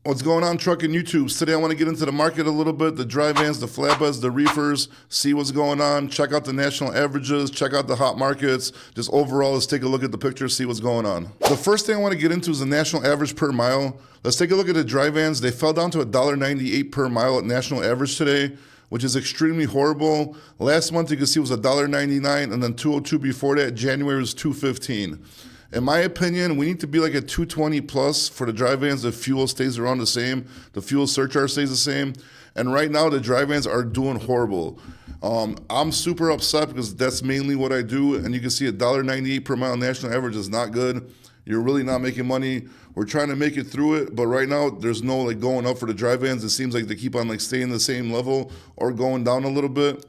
What's going on, truck and YouTubes? Today I want to get into the market a little bit, the dry vans, the flatbeds, the reefers, see what's going on, check out the national averages, check out the hot markets. Just overall, let's take a look at the picture, see what's going on. The first thing I want to get into is the national average per mile. Let's take a look at the dry vans. They fell down to $1.98 per mile at national average today, which is extremely horrible. Last month you can see it was $1.99, and then 202 before that. January was $2.15. In my opinion, we need to be like at 220 plus for the dry vans. The fuel stays around the same. The fuel surcharge stays the same. And right now, the dry vans are doing horrible. I'm super upset because that's mainly what I do. And you can see $1.98 per mile national average is not good. You're really not making money. We're trying to make it through it, but right now there's no like going up for the dry vans. It seems like they keep on like staying the same level or going down a little bit.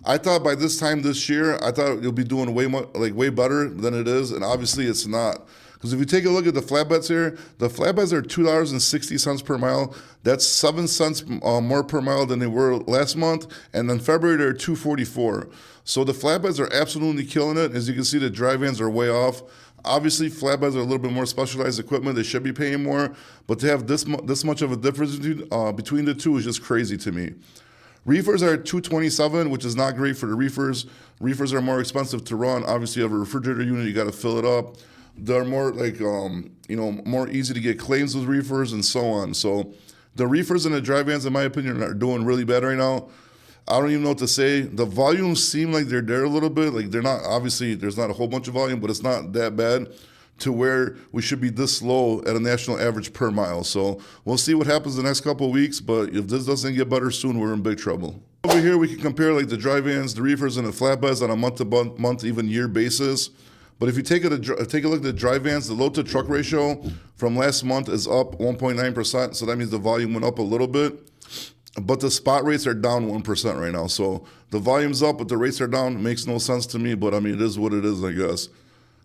I thought by this time this year, I thought it'll be doing way better than it is, and obviously it's not. Because if you take a look at the flatbeds here, the flatbeds are $2.60 per mile. That's 7 cents more per mile than they were last month, and then February they're $2.44. So the flatbeds are absolutely killing it. As you can see, the dry vans are way off. Obviously, flatbeds are a little bit more specialized equipment. They should be paying more, but to have this much of a difference between the two is just crazy to me. Reefers are at $2.27, which is not great for the reefers. Reefers are more expensive to run. Obviously, you have a refrigerator unit, you got to fill it up. They're more like, more easy to get claims with reefers and so on. So the reefers and the dry vans, in my opinion, are doing really bad right now. I don't even know what to say. The volumes seem like they're there a little bit. Like they're not, obviously, there's not a whole bunch of volume, but it's not that bad to where we should be this low at a national average per mile. So we'll see what happens the next couple of weeks, but if this doesn't get better soon, we're in big trouble. Over here, we can compare like the dry vans, the reefers, and the flatbeds on a month-to-month, even year basis. But if you take a look at the dry vans, the load to truck ratio from last month is up 1.9%. So that means the volume went up a little bit. But the spot rates are down 1% right now. So the volume's up, but the rates are down. It makes no sense to me, but I mean, it is what it is, I guess.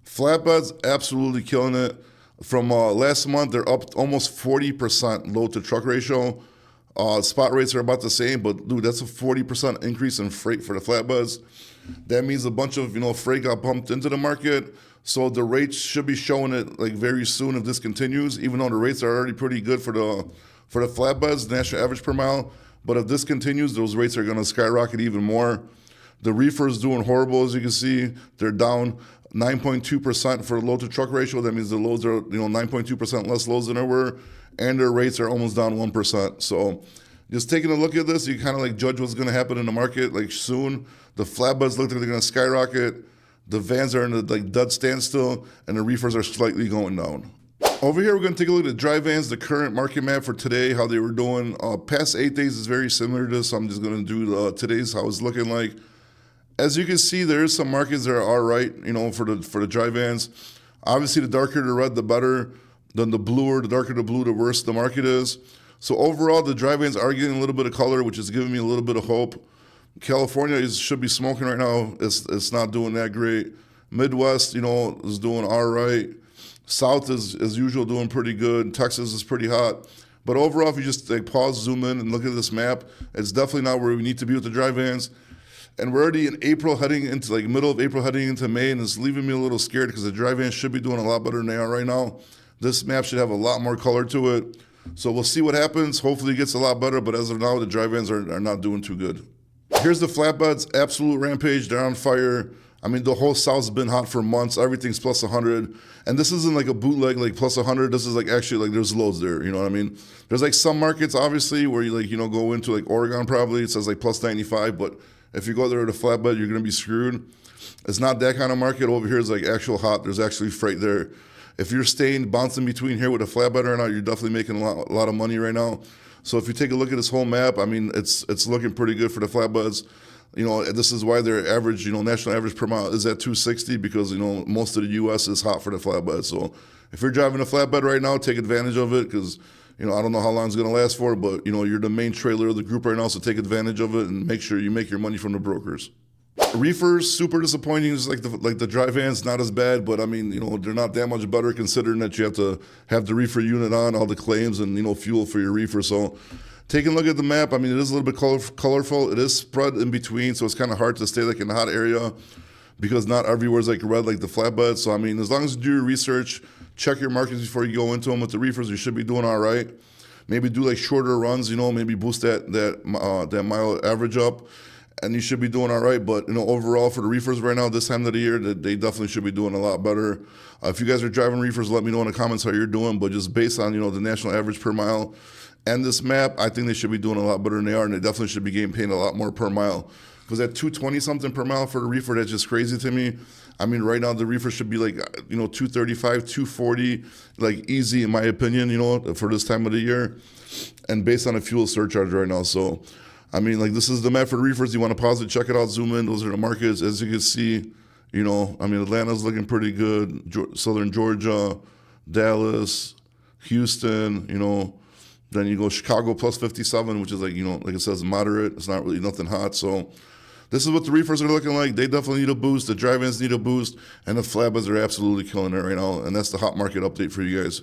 Flatbeds, absolutely killing it. From last month, they're up almost 40% load to truck ratio. Spot rates are about the same, but dude, that's a 40% increase in freight for the flatbeds. That means a bunch of freight got pumped into the market. So the rates should be showing it like very soon if this continues, even though the rates are already pretty good for the flatbeds, the national average per mile. But if this continues, those rates are going to skyrocket even more. The reefers doing horrible, as you can see. They're down 9.2% for the load to truck ratio. That means the loads are 9.2% less loads than there were, and their rates are almost down 1%. So just taking a look at this, you kind of like judge what's going to happen in the market like soon. The flatbeds look like they're going to skyrocket. The vans are in a like dead standstill, and the reefers are slightly going down. Over here, we're going to take a look at the dry vans, the current market map for today, how they were doing. Past 8 days is very similar to this, so I'm just going to do today's how it's looking like. As you can see, there is some markets that are all right, for the dry vans. Obviously, the darker the red, the better. Then the bluer, the darker the blue, the worse the market is. So overall, the dry vans are getting a little bit of color, which is giving me a little bit of hope. California should be smoking right now. It's not doing that great. Midwest, is doing all right. South is, as usual, doing pretty good. Texas is pretty hot. But overall, if you just pause, zoom in, and look at this map, it's definitely not where we need to be with the dry vans. And we're already in April, heading into middle of April, heading into May, and it's leaving me a little scared because the dry vans should be doing a lot better than they are right now. This map should have a lot more color to it. So we'll see what happens. Hopefully it gets a lot better, but as of now, the dry vans are not doing too good. Here's the flatbeds, absolute rampage. They're on fire. I mean, the whole South's been hot for months. Everything's plus 100. And this isn't like a bootleg, like plus 100. This is like actually there's loads there. You know what I mean? There's like some markets, obviously, where you go into like Oregon probably. It says like plus 95. But if you go there with a flatbed, you're going to be screwed. It's not that kind of market. Over here is like actual hot. There's actually freight there. If you're bouncing between here with a flatbed right now, you're definitely making a lot of money right now. So if you take a look at this whole map, I mean, it's looking pretty good for the flatbeds. This is why their average, national average per mile is at 260 because, most of the U.S. is hot for the flatbed. So if you're driving a flatbed right now, take advantage of it because, I don't know how long it's going to last for, but, you're the main trailer of the group right now, so take advantage of it and make sure you make your money from the brokers. Reefers, super disappointing, just like the dry vans, not as bad, but I mean, they're not that much better considering that you have to have the reefer unit on, all the claims and, fuel for your reefer. So taking a look at the map, I mean, it is a little bit colorful. It is spread in between, so it's kind of hard to stay like in a hot area because not everywhere's like red like the flatbed. So, I mean, as long as you do your research, check your markets before you go into them with the reefers, you should be doing all right. maybe do like shorter runs, maybe boost that mile average up, and you should be doing all right. But overall for the reefers right now, this time of the year, they definitely should be doing a lot better. If you guys are driving reefers, let me know in the comments how you're doing. But just based on the national average per mile and this map, I think they should be doing a lot better than they are, and they definitely should be getting paid a lot more per mile. Because at 220 something per mile for the reefer, that's just crazy to me. I mean, right now the reefer should be like 235, 240, like easy in my opinion, for this time of the year, and based on a fuel surcharge right now. So, I mean, like this is the map for the reefers. You want to pause it, check it out, zoom in. Those are the markets, as you can see. I mean, Atlanta's looking pretty good. Southern Georgia, Dallas, Houston. Then you go Chicago plus 57, which is like like it says moderate. It's not really nothing hot. So this is what the reefers are looking like. They definitely need a boost. The dry vans need a boost, and the flatbeds are absolutely killing it right now. And that's the hot market update for you guys.